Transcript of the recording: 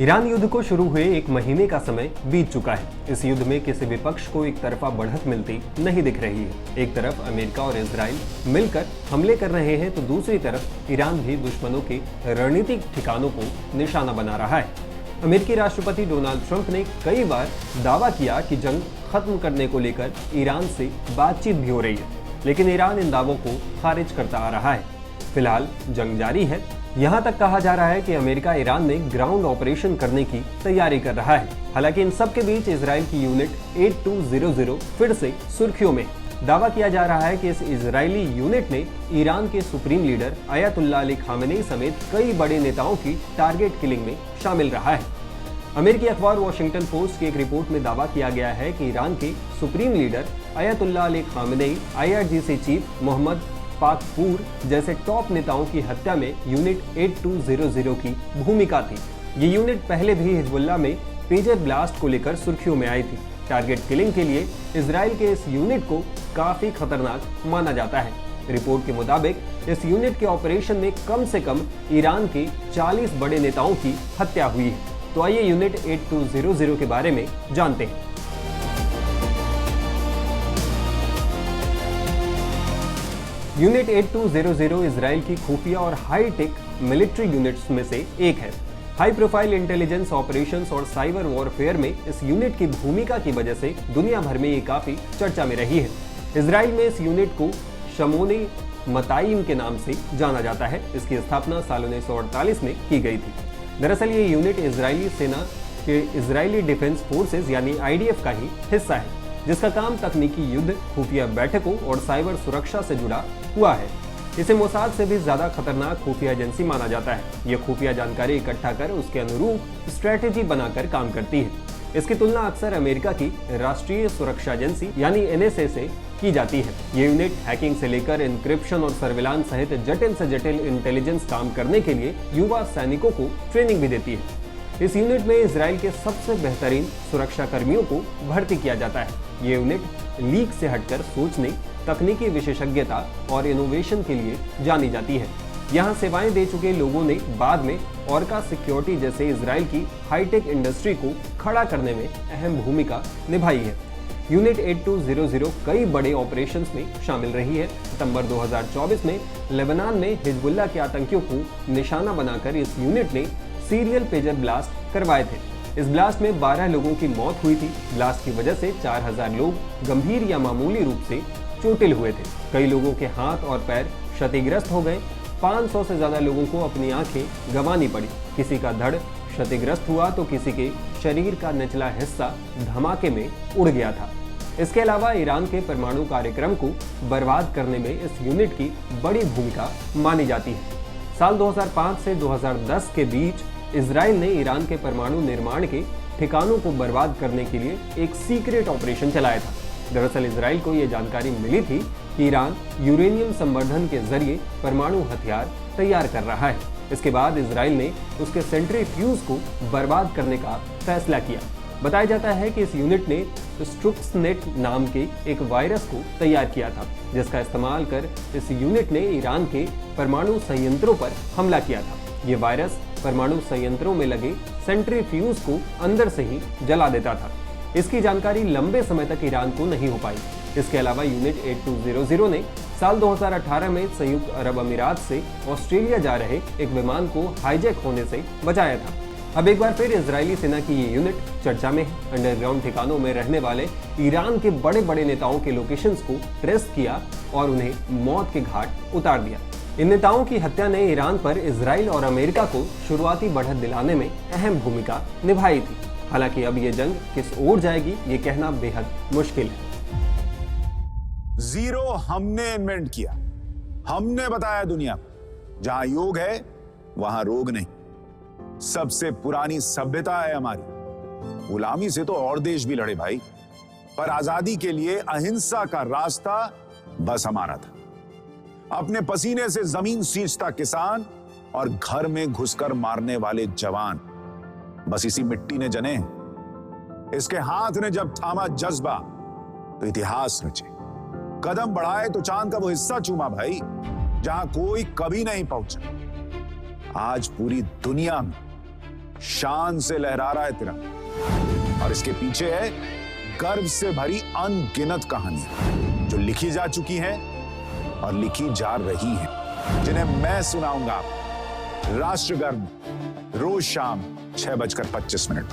Iran युद्ध को शुरू हुए एक महीने का समय बीत चुका है। इस युद्ध में किसी विपक्ष को एक तरफा बढ़त मिलती नहीं दिख रही है। एक तरफ अमेरिका और इजराइल मिलकर हमले कर रहे हैं तो दूसरी तरफ ईरान भी दुश्मनों के रणनीतिक ठिकानों को निशाना बना रहा है। अमेरिकी राष्ट्रपति डोनाल्ड ट्रंप ने कई बार दावा किया कि जंग खत्म करने को लेकर ईरान से बातचीत भी हो रही है, लेकिन ईरान इन दावों को खारिज करता आ रहा है। फिलहाल जंग जारी है। यहाँ तक कहा जा रहा है कि अमेरिका ईरान में ग्राउंड ऑपरेशन करने की तैयारी कर रहा है। हालांकि इन सब के बीच इजराइल की यूनिट 8200 फिर से सुर्खियों में। दावा किया जा रहा है कि इस इजरायली यूनिट ने ईरान के supreme leader Ayatollah Ali Khamenei समेत कई बड़े नेताओं की टारगेट किलिंग में शामिल रहा है। अमेरिकी अखबार वॉशिंगटन पोस्ट की एक रिपोर्ट में दावा किया गया है कि ईरान के supreme leader Ayatollah Ali Khamenei, IRGC chief Mohammad Pakpour जैसे टॉप नेताओं की हत्या में यूनिट 8200 की भूमिका थी। ये यूनिट पहले भी हिजबुल्लाह में पेजर ब्लास्ट को लेकर सुर्खियों में आई थी। टारगेट किलिंग के लिए इजराइल के इस यूनिट को काफी खतरनाक माना जाता है। रिपोर्ट के मुताबिक इस यूनिट के ऑपरेशन में कम से कम ईरान के 40 बड़े नेताओं की हत्या हुई है। तो आइए यूनिट 8200 के बारे में जानते हैं। यूनिट 8200 इजराइल की खुफिया और हाई टेक मिलिट्री यूनिट्स में से एक है। हाई प्रोफाइल इंटेलिजेंस ऑपरेशंस और साइबर वॉरफेयर में इस यूनिट की भूमिका की वजह से दुनिया भर में ये काफी चर्चा में रही है। इजराइल में इस यूनिट को शमोने मताइम के नाम से जाना जाता है। इसकी स्थापना साल 1948 में की गई थी। दरअसल ये यूनिट इजरायली सेना के इजरायली डिफेंस फोर्सेस यानी IDF का ही हिस्सा है, जिसका काम तकनीकी युद्ध, खुफिया बैठकों और साइबर सुरक्षा से जुड़ा हुआ है। इसे मोसाद से भी ज्यादा खतरनाक खुफिया एजेंसी माना जाता है। यह खुफिया जानकारी इकट्ठा कर उसके अनुरूप स्ट्रेटेजी बनाकर काम करती है। इसकी तुलना अक्सर अमेरिका की राष्ट्रीय सुरक्षा एजेंसी यानी NSA से की जाती है। ये यूनिट हैकिंग से लेकर इंक्रिप्शन और सर्विलांस सहित जटिल से जटिल इंटेलिजेंस काम करने के लिए युवा सैनिकों को ट्रेनिंग भी देती है। इस यूनिट में इजराइल के सबसे बेहतरीन सुरक्षा कर्मियों को भर्ती किया जाता है। ये यूनिट लीक से हटकर सोचने, तकनीकी विशेषज्ञता और इनोवेशन के लिए जानी जाती है। यहाँ सेवाएं दे चुके लोगों ने बाद में ऑर्का सिक्योरिटी जैसे इजराइल की हाईटेक इंडस्ट्री को खड़ा करने में अहम भूमिका निभाई है। यूनिट 8200 कई बड़े ऑपरेशंस में शामिल रही है। सितंबर 2024 में लेबनान में हिजबुल्लाह के आतंकियों को निशाना बनाकर इस यूनिट ने सीरियल पेजर ब्लास्ट करवाए थे। इस ब्लास्ट में 12 लोगों की मौत हुई थी। ब्लास्ट की वजह से 4000 लोग गंभीर या मामूली रूप से चोटिल हुए थे। कई लोगों के हाथ और पैर क्षतिग्रस्त हो गए। 500 से ज्यादा लोगों को अपनी आंखें गंवानी पड़ी। किसी का धड़ क्षतिग्रस्त हुआ तो किसी के शरीर का निचला हिस्सा धमाके में उड़ गया था। इसके अलावा ईरान के परमाणु कार्यक्रम को बर्बाद करने में इस यूनिट की बड़ी भूमिका मानी जाती है। साल 2005 से 2010 के बीच इजराइल ने ईरान के परमाणु निर्माण के ठिकानों को बर्बाद करने के लिए एक सीक्रेट ऑपरेशन चलाया था। दरअसल इजराइल को यह जानकारी मिली थी कि ईरान यूरेनियम संवर्धन के जरिए परमाणु हथियार तैयार कर रहा है। इसके बाद इजराइल ने उसके सेंट्रीफ्यूज को बर्बाद करने का फैसला किया। बताया जाता है कि इस यूनिट ने स्टुक्सनेट नाम के एक वायरस को तैयार किया था, जिसका इस्तेमाल कर इस यूनिट ने ईरान के परमाणु संयंत्रों पर हमला किया था। ये वायरस परमाणु संयंत्रों में लगे सेंट्रीफ्यूज को अंदर से ही जला देता था। इसकी जानकारी लंबे समय तक ईरान को नहीं हो पाई। इसके अलावा यूनिट 8200 ने साल 2018 में संयुक्त अरब अमीरात से ऑस्ट्रेलिया जा रहे एक विमान को हाईजैक होने से बचाया था। अब एक बार फिर इजरायली सेना की ये यूनिट चर्चा में है। अंडरग्राउंड ठिकानों में रहने वाले ईरान के बड़े बड़े नेताओं के लोकेशंस को ट्रेस किया और उन्हें मौत के घाट उतार दिया। इन नेताओं की हत्या ने ईरान पर इजराइल और अमेरिका को शुरुआती बढ़त दिलाने में अहम भूमिका निभाई थी। हालांकि अब ये जंग किस ओर जाएगी ये कहना बेहद मुश्किल है। जीरो हमने इन्वेंट किया, हमने बताया दुनिया को जहां योग है वहां रोग नहीं। सबसे पुरानी सभ्यता है हमारी। गुलामी से तो और देश भी लड़े भाई, पर आजादी के लिए अहिंसा का रास्ता बस हमारा था। अपने पसीने से जमीन सींचता किसान और घर में घुसकर मारने वाले जवान, बस इसी मिट्टी ने जने। इसके हाथ ने जब थामा जज्बा तो इतिहास रचे। कदम बढ़ाए तो चांद का वो हिस्सा चूमा भाई जहां कोई कभी नहीं पहुंचा। आज पूरी दुनिया में शान से लहरा रहा है तिरंगा, और इसके पीछे है गर्व से भरी अनगिनत कहानियां जो लिखी जा चुकी हैं और लिखी जा रही हैं, जिन्हें मैं सुनाऊंगा राष्ट्रगर्व रोज शाम 6:25 पर।